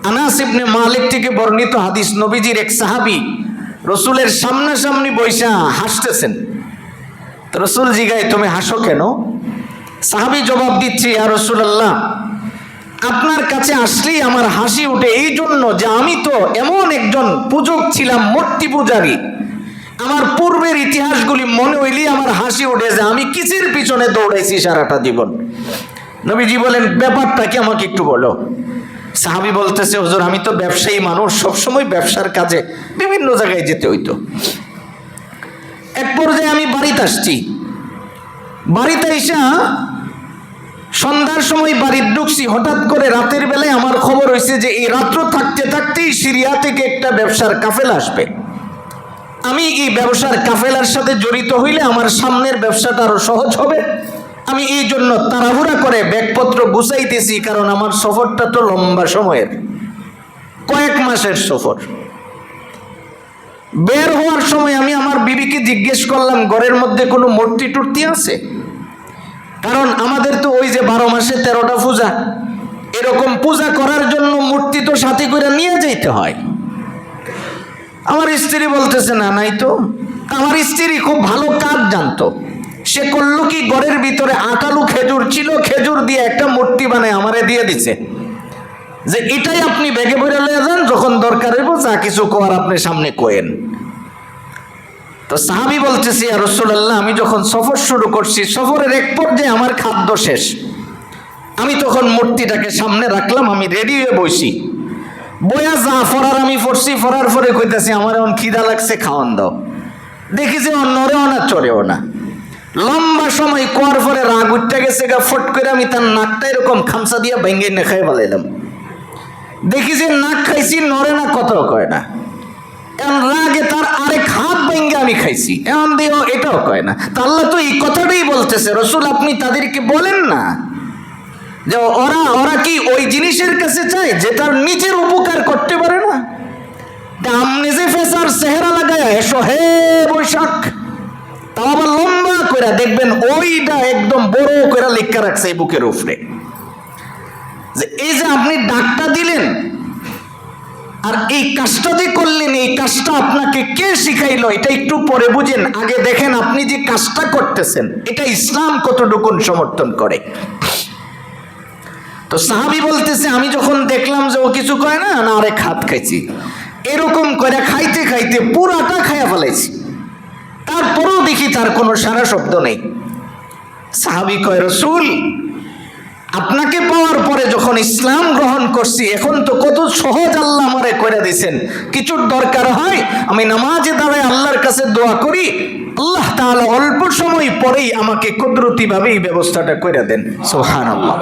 আনাস ইবনে মালিক থেকে বর্ণিত হাদিস, নবীজির এক সাহাবী রসুলের সামনাসামনি বৈশা হাসতেছেন। তো রসুল জিগায়, তুমি হাসো কেন? সাহাবী জবাব দিচ্ছে, ইয়া রাসূলুল্লাহ, আপনার কাছে আসলেই আমার হাসি উঠে এই জন্য যে আমি তো এমন একজন পূজক ছিলাম, মূর্তি পূজারী। আমার পূর্বের ইতিহাসগুলি মনে হইলেই আমার হাসি উঠে যে আমি কিসের পিছনে দৌড়াইছি সারাটা জীবন। নবীজি বলেন, ব্যাপারটা কি আমাকে একটু বলো। সাহাবী বলতেছে, হুজুর আমি তো ব্যবসায়ী মানুষ, সবসময় ব্যবসার কাজে বিভিন্ন জায়গায় যেতে হইতো। এক পর্যায়ে আমি বাড়িতে আসছি, বাড়িতে এসে সন্ধ্যার সময় বাড়িতে ঢুকছি, হঠাৎ করে রাতের বেলায় আমার খবর হয়েছে যে এই রাত্র থাকতে থাকতেই সিরিয়া থেকে একটা ব্যবসার কাফেলা আসবে। আমি এই ব্যবসার কাফেলার সাথে জড়িত হইলে আমার সামনের ব্যবসাটা আরো সহজ হবে। আমি এই জন্য তাড়াহুড়া করে ব্যাগপত্র গুছাইতেছি, কারণ আমার সফরটা তো লম্বা সময়ের, কয়েক মাসের সফর। বের হওয়ার সময় আমি আমার বিবিকে জিজ্ঞেস করলাম, ঘরের মধ্যে কোনো মূর্তি টুর্তি আছে? কারণ আমাদের তো ওই যে 12 মাসে 13টা পূজা, এরকম পূজা করার জন্য মূর্তি তো সাথে করে নিয়ে যাইতে হয়। আমার স্ত্রী বলতেছে, না নাই তো। আমার স্ত্রী খুব ভালো কাজ জানতো। সে করলো কি, ঘরের ভিতরে আটালু খেজুর ছিল, খেজুর দিয়ে একটা মূর্তি বানায় আমারে দিয়ে দিছে, যে এটাই আপনি ব্যাগে ভরে লয়ে যান, যখন দরকার হইব যা কিছু করার আপনি সামনে কোয়েন। তো সাহাবী বলতেছি, ইয়া রাসূলুল্লাহ, আমি যখন সফর শুরু করছি, সফরের এক পর্যায়ে আমার খাদ্য শেষ। আমি তখন মূর্তিটাকে সামনে রাখলাম, আমি রেডি হয়ে বসি। বয়া যা ফরার আমি পড়ছি, ফরার পরে কইতাছি, আমার এখন খিদা লাগছে, খাওয়ান দাও। দেখি যে নড়েও না চড়েও না। লম্বা সময় কোয়ার পরে রাগ উঠতে গেছে গা, ফট করে আমি তার নাকটা এরকম খামসা দিয়া ভেঙে না খাই ফেলাইলাম। দেখি যে নাক খাইছি, নড়ে না, কথাও কয় না। এখন রাগে তার আরেক হাত ভেঙে আমি খাইছি, এমন দিয়েও এটাও কয় না। তা আল্লাহ তো এই কথাটাই বলতেছে, রসুল আপনি তাদেরকে বলেন না যে ওরা কি ওই জিনিসের কাছে চায় যেটার নিজের উপকার করতে পারে না। আমনে যে ফেসার চেহারা লাগায় এসো হে বৈশাখ, তাও আবার লম্বা করে দেখবেন ওইটা একদম বড় করে লেখা রাখছে এই বুকের উপরে, যে এই যে আপনি ডাকটা দিলেন আর এই কাজটা যে করলেন, এই কাজটা আপনাকে কে শিখাইলো এটা একটু পরে বুঝেন। আগে দেখেন আপনি যে কাজটা করতেছেন এটা ইসলাম কতটুকু সমর্থন করে। তো সাহাবী বলতেছে, আমি যখন দেখলাম যে ও কিছু কয় না, না আরেক হাত খাইছি, এরকম করে খাইতে খাইতে পুরাটা খাইয়া ফেলাইছি। তারপরেও দেখি তার কোনো সারা শব্দ নেই। সাহাবী কয়, রাসূল আপনাকে পাওয়ার পরে যখন ইসলাম গ্রহণ করছি, এখন তো কত সহজ আল্লাহ আমারে করে দিয়েছেন। কিছুর দরকার হয় আমি নামাজে দাঁড়ায় আল্লাহর কাছে দোয়া করি, আল্লাহ তাআলা অল্প সময় পরেই আমাকে কুদরতি ভাবে এই ব্যবস্থাটা করে দেন। সুবহানাল্লাহ।